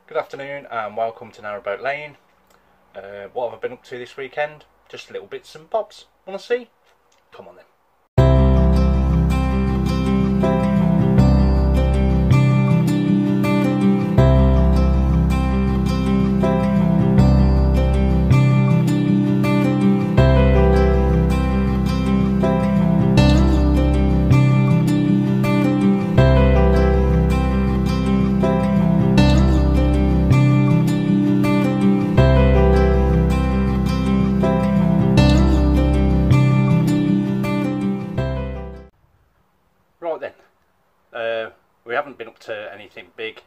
Good afternoon and welcome to Narrowboat Lane. What have I been up to this weekend? Just little bits and bobs. Wanna see? Come on then. Right then, we haven't been up to anything big,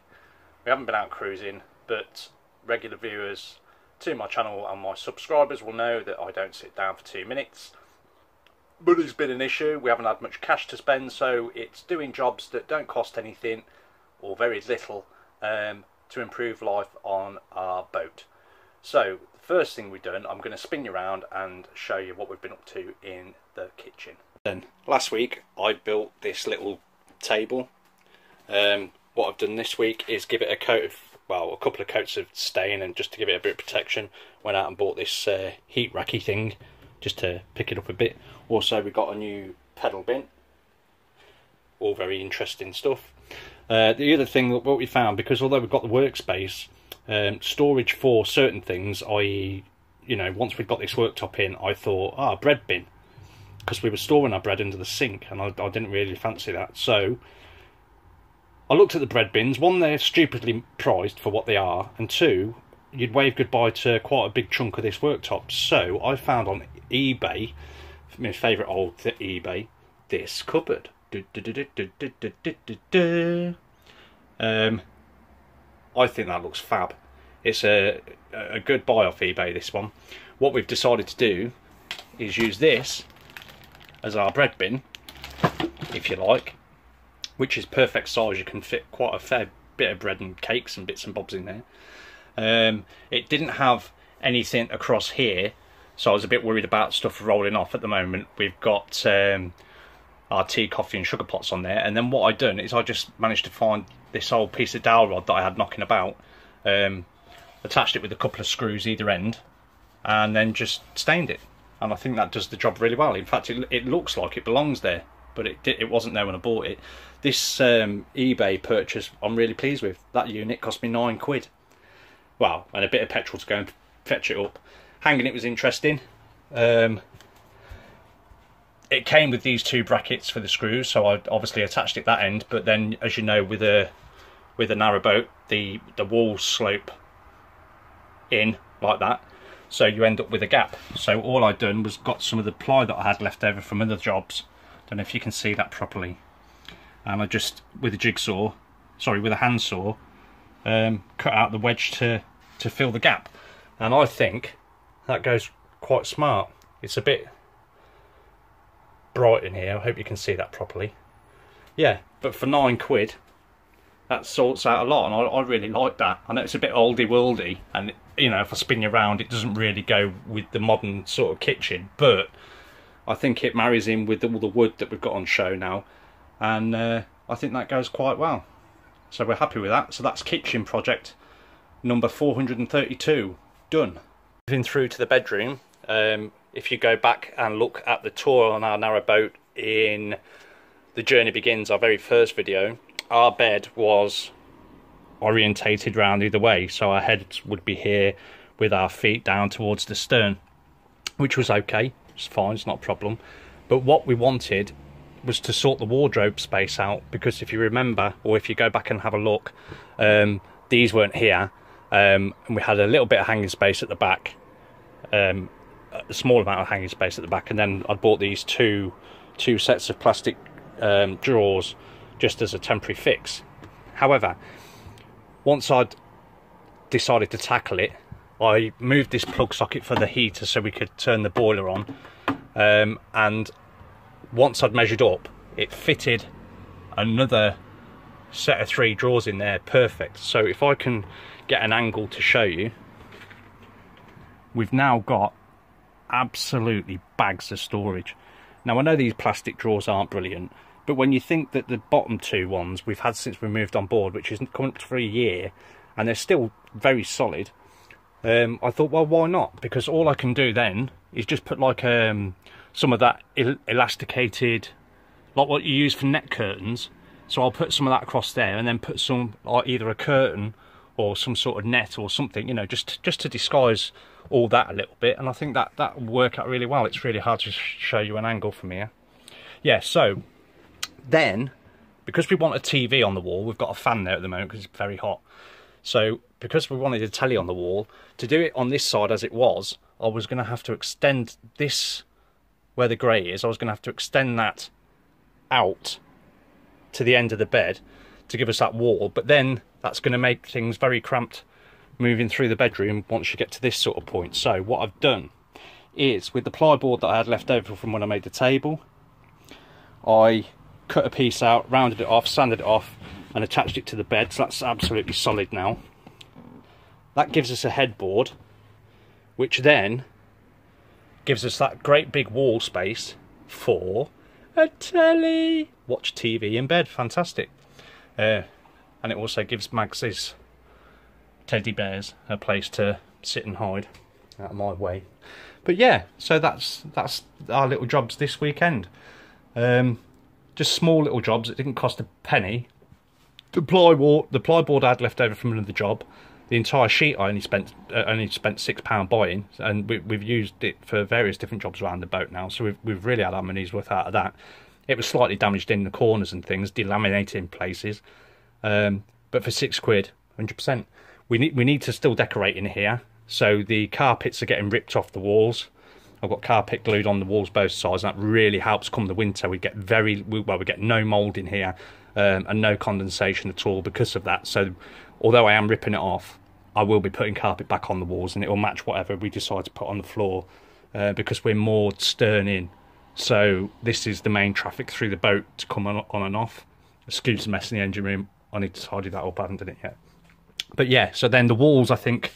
we haven't been out cruising, but regular viewers to my channel and my subscribers will know that I don't sit down for 2 minutes. But it's been an issue, we haven't had much cash to spend, so it's doing jobs that don't cost anything or very little to improve life on our boat. So the first thing we've done, I'm going to spin you around and show you what we've been up to in the kitchen. Then last week I built this little table. What I've done this week is give it a coat of, well, a couple of coats of stain, and just to give it a bit of protection, went out and bought this heat racky thing just to pick it up a bit. Also we got a new pedal bin, all very interesting stuff. The other thing that what we found, because although we've got the workspace, storage for certain things, i.e., you know, once we've got this worktop in, I thought, bread bin, because we were storing our bread under the sink, and I didn't really fancy that. So I looked at the bread bins. One, they're stupidly priced for what they are, and two, you'd wave goodbye to quite a big chunk of this worktop. So I found on eBay, my favourite old eBay, this cupboard. I think that looks fab. It's a good buy off eBay, this one. What we've decided to do is use this as our bread bin, if you like, which is perfect size. You can fit quite a fair bit of bread and cakes and bits and bobs in there. It didn't have anything across here, so I was a bit worried about stuff rolling off. At the moment we've got our tea, coffee and sugar pots on there, and then what I've done is I just managed to find this old piece of dowel rod that I had knocking about, attached it with a couple of screws either end, and then just stained it. And I think that does the job really well. In fact, it looks like it belongs there, but it wasn't there when I bought it. This eBay purchase I'm really pleased with. That unit cost me £9. Well, and a bit of petrol to go and fetch it up. Hanging it was interesting. It came with these two brackets for the screws, so I obviously attached it that end. But then, as you know, with a narrowboat, the walls slope in like that, so you end up with a gap. So all I'd done was got some of the ply that I had left over from other jobs. Don't know if you can see that properly. And I just, with a handsaw, cut out the wedge to fill the gap. And I think that goes quite smart. It's a bit bright in here. I hope you can see that properly. Yeah, but for £9, that sorts out a lot, and I really like that. I know it's a bit oldie worldy, and you know, if I spin you around, it doesn't really go with the modern sort of kitchen, but I think it marries in with all the wood that we've got on show now, and I think that goes quite well. So we're happy with that. So that's kitchen project number 432 done. Moving through to the bedroom. If you go back and look at the tour on our narrowboat in The Journey Begins, our very first video, our bed was orientated round either way, so our heads would be here with our feet down towards the stern, which was okay. It's fine, it's not a problem. But what we wanted was to sort the wardrobe space out, because if you remember, or if you go back and have a look, these weren't here, and we had a little bit of hanging space at the back, a small amount of hanging space at the back, and then I bought these two sets of plastic drawers just as a temporary fix. However, once I'd decided to tackle it, I moved this plug socket for the heater so we could turn the boiler on, and once I'd measured up, it fitted another set of 3 drawers in there perfect. So if I can get an angle to show you, we've now got absolutely bags of storage. Now I know these plastic drawers aren't brilliant, but when you think that the bottom 2 ones we've had since we moved on board, which is coming up for a year, and they're still very solid. I thought, well, why not? Because all I can do then is just put like some of that elasticated, like what you use for net curtains. So I'll put some of that across there, and then put some, like either a curtain or some sort of net or something, you know, just to disguise all that a little bit. And I think that will work out really well. It's really hard to show you an angle from here. Yeah, so then, because we want a TV on the wall, we've got a fan there at the moment because it's very hot. So because we wanted a telly on the wall, to do it on this side as it was, I was going to have to extend this, where the grey is, I was going to have to extend that out to the end of the bed to give us that wall. But then that's going to make things very cramped moving through the bedroom once you get to this sort of point. So what I've done is, with the plyboard that I had left over from when I made the table, I cut a piece out, rounded it off, sanded it off, and attached it to the bed. So that's absolutely solid now. That gives us a headboard, which then gives us that great big wall space for a telly. Watch TV in bed, fantastic. And it also gives Mags's teddy bears a place to sit and hide out of my way. But yeah, so that's our little jobs this weekend. Just small little jobs. It didn't cost a penny. The plyboard I had left over from another job. The entire sheet I only spent £6 buying, and we've used it for various different jobs around the boat now. So we've really had our money's worth out of that. It was slightly damaged in the corners and things, delaminated in places, but for £6, 100%. We need to still decorate in here. So the carpets are getting ripped off the walls. I've got carpet glued on the walls both sides, and that really helps come the winter. We get we get no mould in here, and no condensation at all because of that. So although I am ripping it off, I will be putting carpet back on the walls, and it will match whatever we decide to put on the floor, because we're moored stern in. So this is the main traffic through the boat to come on and off. Excuse the mess in the engine room. I need to tidy that up. I haven't done it yet. But yeah, so then the walls, I think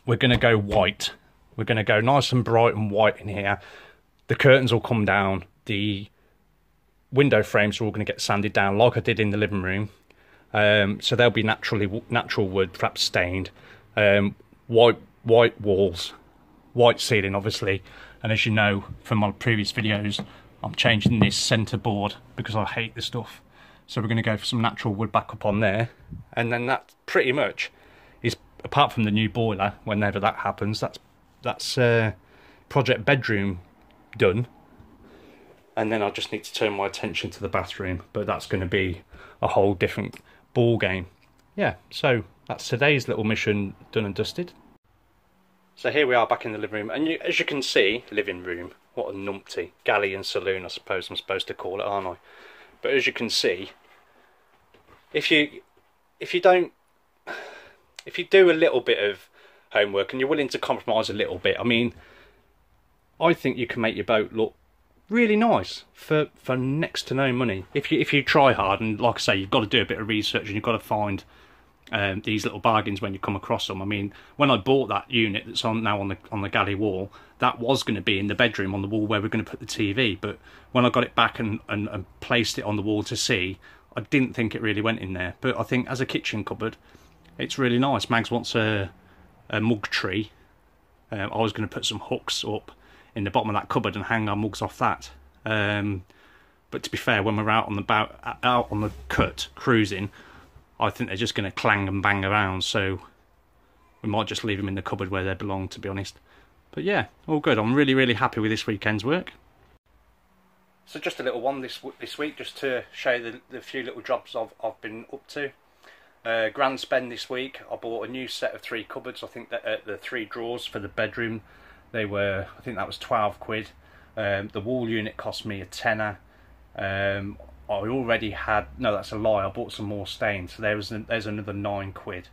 we're going to go white. We're going to go nice and bright and white in here. The curtains will come down. The window frames are all going to get sanded down like I did in the living room. So they'll be natural wood, perhaps stained. White walls, white ceiling, obviously. And as you know from my previous videos, I'm changing this centre board because I hate the stuff. So we're going to go for some natural wood back up on there. And then that pretty much is, apart from the new boiler, whenever that happens, that's project bedroom done. And then I just need to turn my attention to the bathroom, but that's going to be a whole different ball game. Yeah, so that's today's little mission done and dusted. So here we are back in the living room, and as you can see, living room, what a numpty, galley and saloon I suppose I'm supposed to call it, aren't I? But as you can see, if you do a little bit of homework and you're willing to compromise a little bit, I mean, I think you can make your boat look really nice for next to no money if you try hard. And like I say, you've got to do a bit of research, and you've got to find these little bargains when you come across them. I mean, when I bought that unit that's now on the galley wall, that was going to be in the bedroom on the wall where we're going to put the TV. But when I got it back and placed it on the wall to see, I didn't think it really went in there. But I think as a kitchen cupboard, it's really nice. Mags wants a mug tree. I was going to put some hooks up in the bottom of that cupboard and hang our mugs off that. But to be fair, when we're out on the cut cruising, I think they're just going to clang and bang around, so we might just leave them in the cupboard where they belong, to be honest. But yeah, all good. I'm really happy with this weekend's work. So just a little one this week, just to show you the few little jobs I've been up to. Grand spend this week. I bought a new set of 3 cupboards. I think that the 3 drawers for the bedroom, they were, I think that was £12. The wall unit cost me a tenner. I already had, no, that's a lie, I bought some more stain, so there's another £9.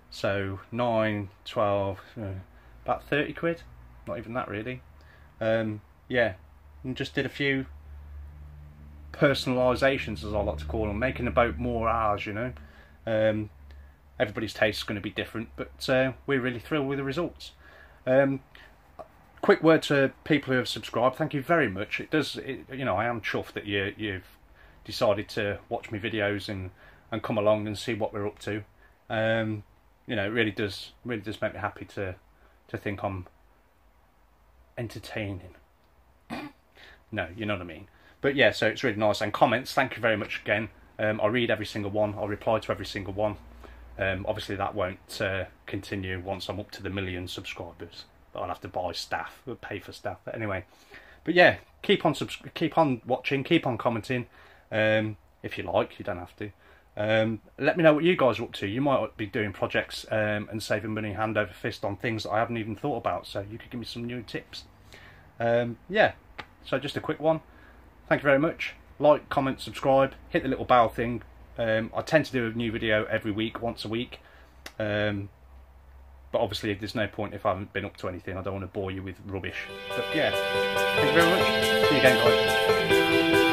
So 9, 12, about £30, not even that really. Yeah, and just did a few personalisations, as I like to call them, making the boat more ours, you know. Everybody's taste is going to be different, but we're really thrilled with the results. Quick word to people who have subscribed, thank you very much. You know, I am chuffed that you've decided to watch my videos and come along and see what we're up to. you know, it really does make me happy to think I'm entertaining. No, you know what I mean. But yeah, so it's really nice. And comments, thank you very much again. I read every single one. I'll reply to every single one. Obviously that won't continue once I'm up to the 1 million subscribers. But I'll have to buy staff, pay for staff. But anyway, but yeah, keep on watching, keep on commenting. If you like, you don't have to. Let me know what you guys are up to. You might be doing projects and saving money hand over fist on things that I haven't even thought about. So you could give me some new tips. Yeah, so just a quick one. Thank you very much. Like, comment, subscribe, hit the little bell thing. I tend to do a new video every week, once a week. But obviously there's no point if I haven't been up to anything. I don't want to bore you with rubbish. But yeah, thank you very much. See you again, guys.